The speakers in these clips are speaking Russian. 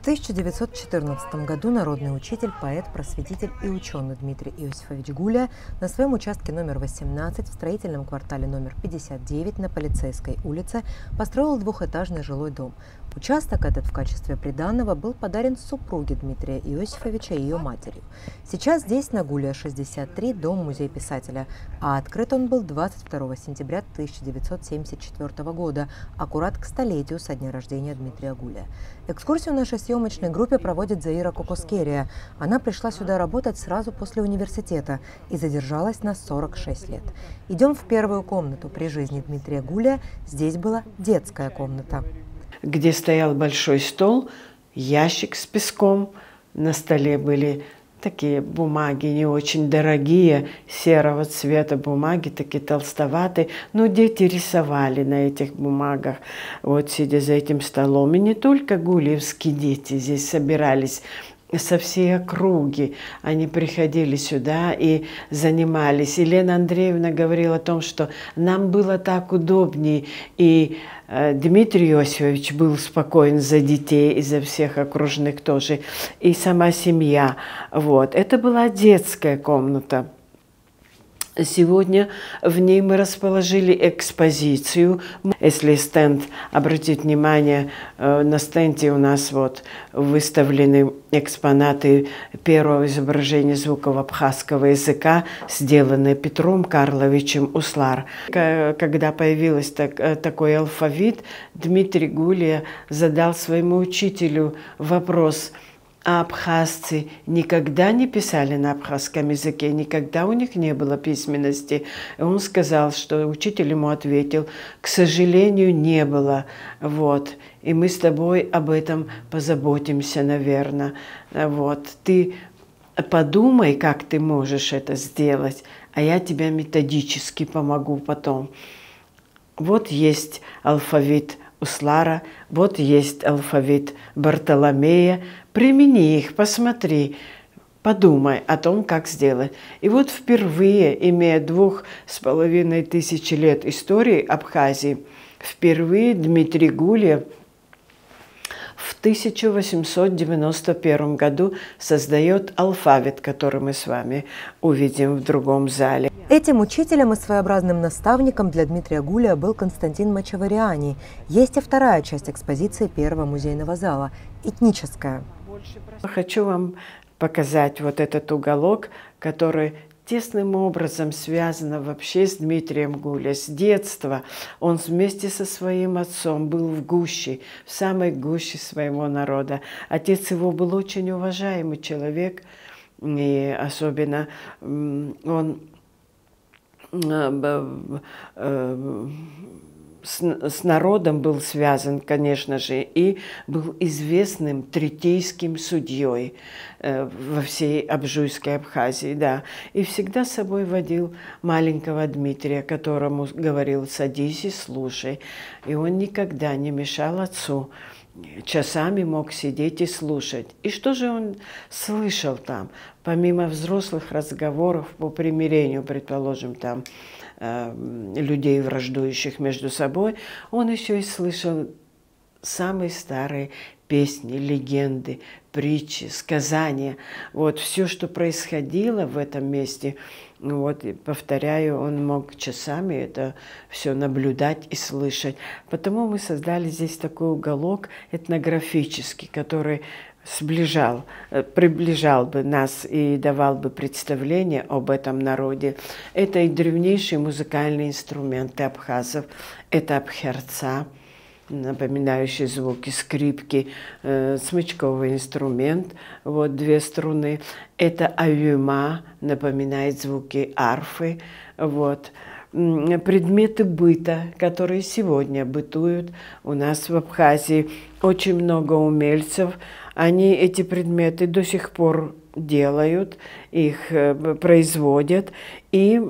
В 1914 году народный учитель, поэт, просветитель и ученый Дмитрий Иосифович Гулия на своем участке номер 18 в строительном квартале номер 59 на Полицейской улице построил двухэтажный жилой дом. Участок этот в качестве приданого был подарен супруге Дмитрия Иосифовича и ее матерью. Сейчас здесь, на Гулия 63, дом-музей писателя, а открыт он был 22 сентября 1974 года, аккурат к столетию со дня рождения Дмитрия Гулия. Экскурсию нашей съемочной группе проводит Заира Кокоскерия. Она пришла сюда работать сразу после университета и задержалась на 46 лет. Идем в первую комнату. При жизни Дмитрия Гулия здесь была детская комната, где стоял большой стол, ящик с песком. На столе были такие бумаги, не очень дорогие, серого цвета бумаги, такие толстоватые. Но дети рисовали на этих бумагах, вот сидя за этим столом. И не только гулиевские дети здесь собирались, со всей округи. Они приходили сюда и занимались. Елена Андреевна говорила о том, что нам было так удобнее. И Дмитрий Иосифович был спокоен за детей и за всех окружных тоже. И сама семья. Вот. Это была детская комната. Сегодня в ней мы расположили экспозицию. Если стенд, обратить внимание, на стенде у нас вот выставлены экспонаты первого изображения звуков абхазского языка, сделанные Петром Карловичем Услар. Когда появился такой алфавит, Дмитрий Гулия задал своему учителю вопрос: а абхазцы никогда не писали на абхазском языке, никогда у них не было письменности. И он сказал, что учитель ему ответил: к сожалению, не было. Вот. И мы с тобой об этом позаботимся, наверное. Вот. Ты подумай, как ты можешь это сделать, а я тебе методически помогу потом. Вот есть алфавит Услара, вот есть алфавит Бартоломея. Примени их, посмотри, подумай о том, как сделать. И вот впервые, имея 2500 лет истории Абхазии, впервые Дмитрий Гулия в 1891 году создает алфавит, который мы с вами увидим в другом зале. Этим учителем и своеобразным наставником для Дмитрия Гулия был Константин Мачавариани. Есть и вторая часть экспозиции первого музейного зала – этническая. Хочу вам показать вот этот уголок, который тесным образом связан вообще с Дмитрием Гулия. С детства он вместе со своим отцом был в гуще, в самой гуще своего народа. Отец его был очень уважаемый человек, и особенно он с народом был связан, конечно же, и был известным третейским судьей во всей Абжуйской Абхазии, да. И всегда с собой водил маленького Дмитрия, которому говорил: садись и слушай. И он никогда не мешал отцу. Часами мог сидеть и слушать. И что же он слышал там? Помимо взрослых разговоров по примирению, предположим, там, людей, враждующих между собой, он еще и слышал самые старые песни, легенды, притчи, сказания. Вот все, что происходило в этом месте, вот, повторяю, он мог часами это все наблюдать и слышать. Потому мы создали здесь такой уголок этнографический, который приближал бы нас и давал бы представление об этом народе. Это и древнейшие музыкальные инструменты абхазов. Это абхерца, напоминающий звуки скрипки, смычковый инструмент, вот 2 струны. Это аюма, напоминает звуки арфы. Вот. Предметы быта, которые сегодня бытуют у нас в Абхазии. Очень много умельцев. Они эти предметы до сих пор делают, их производят и в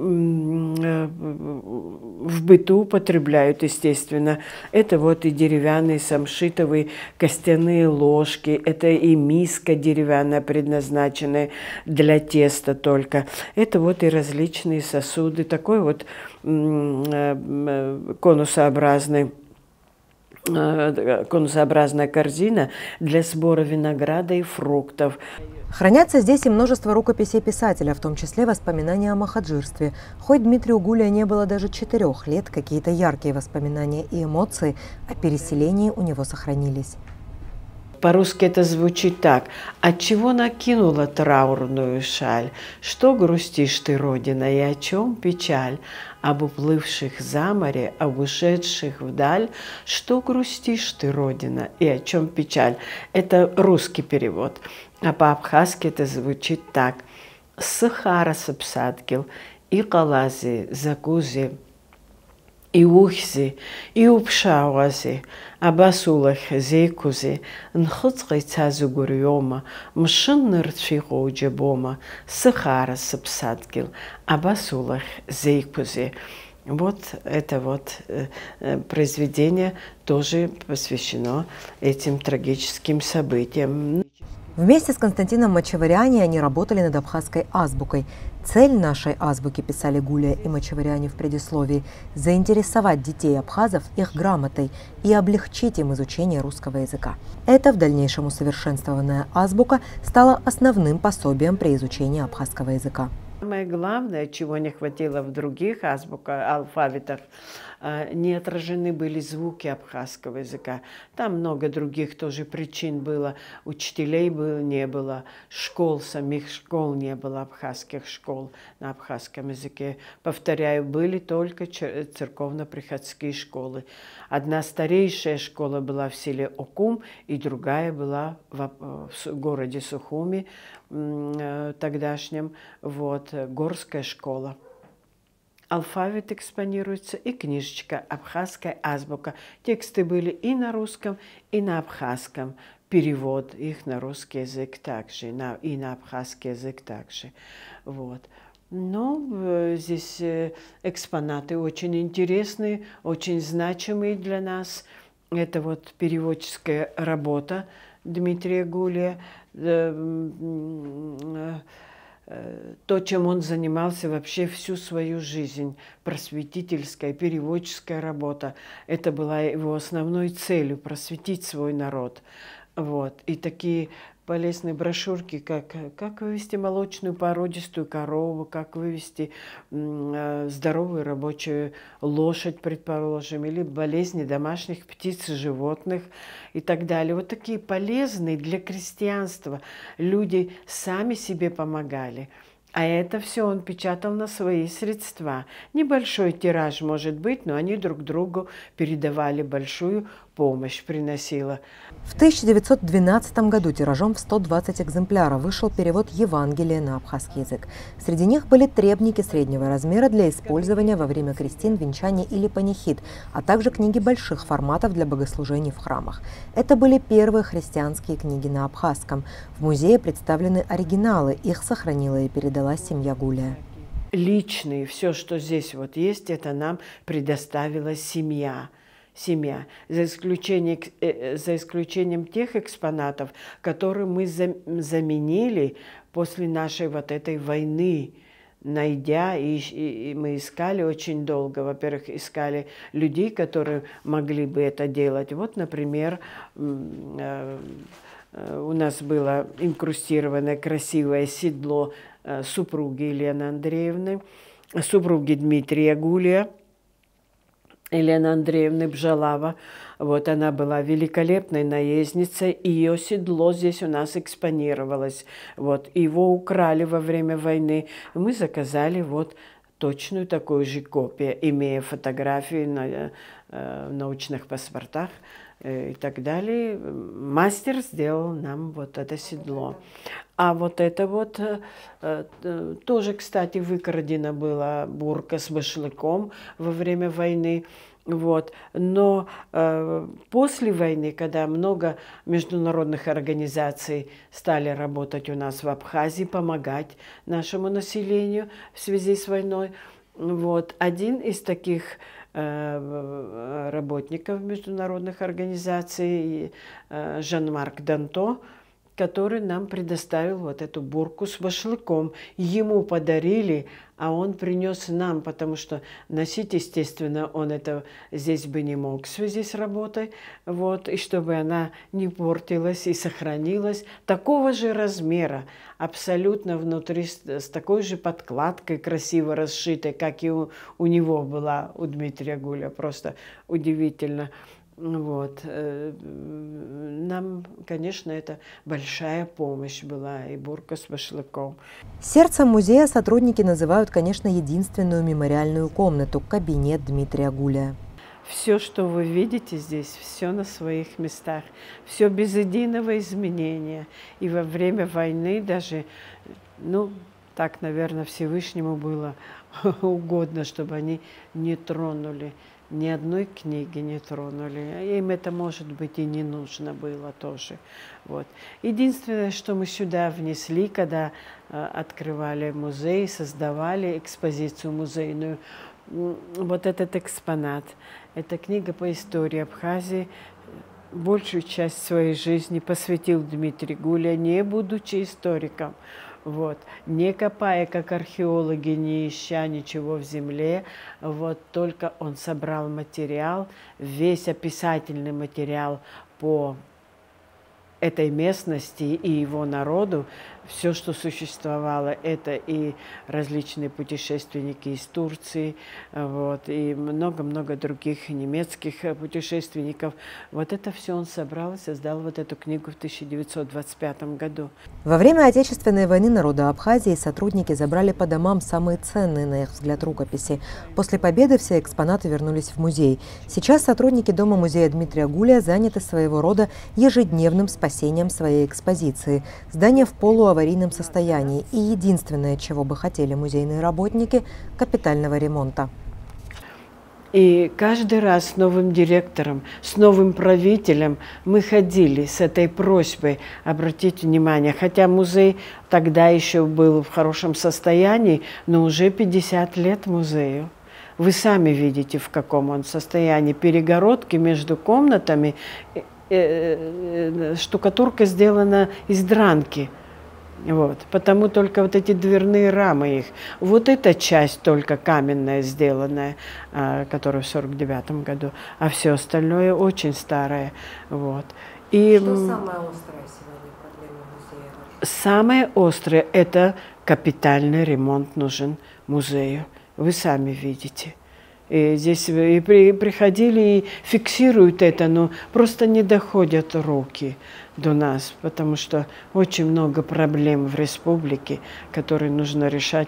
быту употребляют, естественно. Это вот и деревянные самшитовые костяные ложки, это и миска деревянная, предназначенная для теста только. Это вот и различные сосуды, такой вот конусообразный конусообразная корзина для сбора винограда и фруктов. Хранятся здесь и множество рукописей писателя, в том числе воспоминания о махаджирстве. Хоть Дмитрию Гулия не было даже 4 лет, какие-то яркие воспоминания и эмоции о переселении у него сохранились. По-русски это звучит так. Отчего накинула траурную шаль? Что грустишь ты, Родина, и о чем печаль? Об уплывших за море, об ушедших вдаль. Что грустишь ты, Родина, и о чем печаль? Это русский перевод. А по-абхазски это звучит так. Сахара сапсадгил, и калази, закузи, и ухзи, и упшауази, абасулах зейкузи, нхуцкай цазу гурьома, мшин ныртфихо уджебома, сахара сапсадгил, абасулах зейкузи. Вот это вот произведение тоже посвящено этим трагическим событиям. Вместе с Константином Мачаваряни они работали над абхазской азбукой. Цель нашей азбуки, писали Гулия и Мачаваряни в предисловии, заинтересовать детей абхазов их грамотой и облегчить им изучение русского языка. Это в дальнейшем усовершенствованная азбука стала основным пособием при изучении абхазского языка. Самое главное, чего не хватило в других алфавитах, не отражены были звуки абхазского языка. Там много других тоже причин было. Учителей не было, школ, самих школ не было, абхазских школ на абхазском языке. Повторяю, были только церковно-приходские школы. Одна старейшая школа была в селе Окум, и другая была в городе Сухуми тогдашнем, вот, горская школа. Алфавит экспонируется и книжечка «Абхазская азбука». Тексты были и на русском, и на абхазском. Перевод их на русский язык также, и на абхазский язык также. Вот. Но здесь экспонаты очень интересные, очень значимые для нас. Это вот переводческая работа Дмитрия Гулия. То, чем он занимался вообще всю свою жизнь, просветительская, переводческая работа, это была его основной целью – просветить свой народ. Вот. И такие полезные брошюрки, как вывести молочную породистую корову, как вывести здоровую рабочую лошадь, предположим, или болезни домашних птиц и животных и так далее. Вот такие полезные для крестьянства. Люди сами себе помогали. А это все он печатал на свои средства. Небольшой тираж может быть, но они друг другу передавали, большую помощь приносила. В 1912 году тиражом в 120 экземпляров вышел перевод Евангелия на абхазский язык. Среди них были требники среднего размера для использования во время крестин, венчаний или панихид, а также книги больших форматов для богослужений в храмах. Это были первые христианские книги на абхазском. В музее представлены оригиналы, их сохранила и передала семья Гулия. Личные, все, что здесь вот есть, это нам предоставила семья. За исключением тех экспонатов, которые мы заменили после нашей вот этой войны, найдя, и мы искали очень долго. Во-первых, искали людей, которые могли бы это делать. Вот, например, у нас было инкрустированное красивое седло супруги Елены Андреевны, супруги Дмитрия Гулия, Елены Андреевны Бжалава. Вот она была великолепной наездницей, и ее седло здесь у нас экспонировалось. Вот. Его украли во время войны. Мы заказали вот точную такую же копию, имея фотографии на научных паспортах и так далее. Мастер сделал нам вот это седло. А вот это вот тоже, кстати, выкрадена была бурка с башлыком во время войны. Вот. Но после войны, когда много международных организаций стали работать у нас в Абхазии, помогать нашему населению в связи с войной, вот, один из таких работников международных организаций, Жан-Марк Данто, который нам предоставил вот эту бурку с башлыком. Ему подарили, а он принес нам, потому что носить, естественно, он это здесь бы не мог в связи с работой. Вот, и чтобы она не портилась и сохранилась такого же размера, абсолютно внутри, с такой же подкладкой красиво расшитой, как и у него была, у Дмитрия Гуля. Просто удивительно. Вот. Нам, конечно, это большая помощь была, и бурка с башлыком. Сердцем музея сотрудники называют, конечно, единственную мемориальную комнату – кабинет Дмитрия Гуля. Все, что вы видите здесь, все на своих местах, все без единого изменения. И во время войны даже, ну, так, наверное, Всевышнему было угодно, чтобы они не тронули. Ни одной книги не тронули. Им это, может быть, и не нужно было тоже. Вот. Единственное, что мы сюда внесли, когда открывали музей, создавали экспозицию музейную, вот этот экспонат. Это книга по истории Абхазии. Большую часть своей жизни посвятил Дмитрий Гуля, не будучи историком. Вот. Не копая, как археологи, не ища ничего в земле, вот только он собрал материал, весь описательный материал по этой местности и его народу, все, что существовало, это и различные путешественники из Турции, вот, и много-много других немецких путешественников. Вот это все он собрал и создал вот эту книгу в 1925 году. Во время Отечественной войны народа Абхазии сотрудники забрали по домам самые ценные, на их взгляд, рукописи. После победы все экспонаты вернулись в музей. Сейчас сотрудники Дома-музея Дмитрия Гуля заняты своего рода ежедневным спасением своей экспозиции. Здание в полуаварийном состоянии, и единственное, чего бы хотели музейные работники – капитального ремонта. И каждый раз с новым директором, с новым правителем мы ходили с этой просьбой обратить внимание. Хотя музей тогда еще был в хорошем состоянии, но уже 50 лет музею. Вы сами видите, в каком он состоянии. Перегородки между комнатами, штукатурка сделана из дранки. Вот. Потому только вот эти дверные рамы их. Вот эта часть только каменная сделанная, которая в 1949 году, а все остальное очень старое. Вот. И что самое острое сегодня проблема музея? Самое острое – это капитальный ремонт нужен музею. Вы сами видите. И здесь и приходили и фиксируют это, но просто не доходят руки до нас, потому что очень много проблем в республике, которые нужно решать,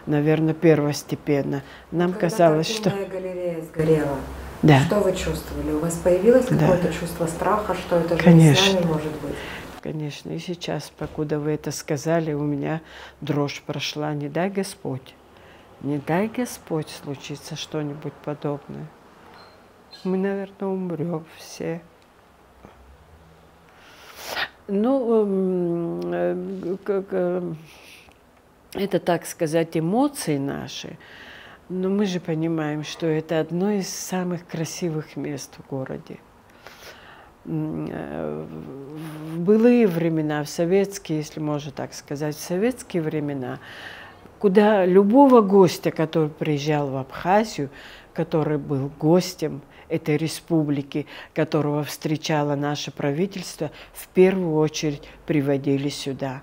наверное, первостепенно. Нам казалось, что... галерея сгорела. Да. Что вы чувствовали? У вас появилось какое-то чувство страха, что это же Конечно. с нами может быть? Конечно. И сейчас, покуда вы это сказали, у меня дрожь прошла. Не дай Господь. Не дай Господь случится что-нибудь подобное. Мы, наверное, умрем все. Ну, это, так сказать, эмоции наши. Но мы же понимаем, что это одно из самых красивых мест в городе. В былые времена, в советские, если можно так сказать, в советские времена, куда любого гостя, который приезжал в Абхазию, который был гостем этой республики, которого встречало наше правительство, в первую очередь приводили сюда.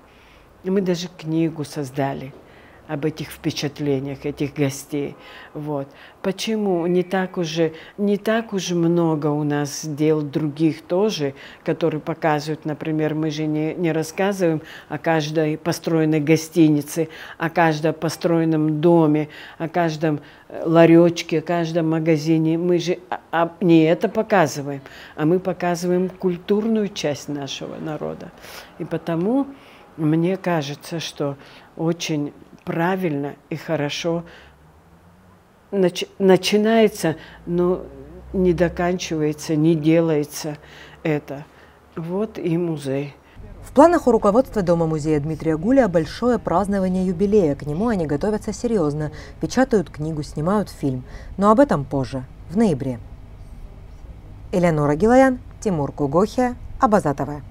И мы даже книгу создали об этих впечатлениях, этих гостей. Вот. Почему? Не так уж много у нас дел других тоже, которые показывают, например, мы же не рассказываем о каждой построенной гостинице, о каждом построенном доме, о каждом ларечке, о каждом магазине. Мы же не это показываем, а мы показываем культурную часть нашего народа. И потому мне кажется, что очень правильно и хорошо начинается, но не доканчивается, не делается это. Вот и музей. В планах у руководства Дома-музея Дмитрия Гуля большое празднование юбилея. К нему они готовятся серьезно, печатают книгу, снимают фильм. Но об этом позже, в ноябре. Элеонора Гилаян, Тимур Кугохия, Абаза ТВ.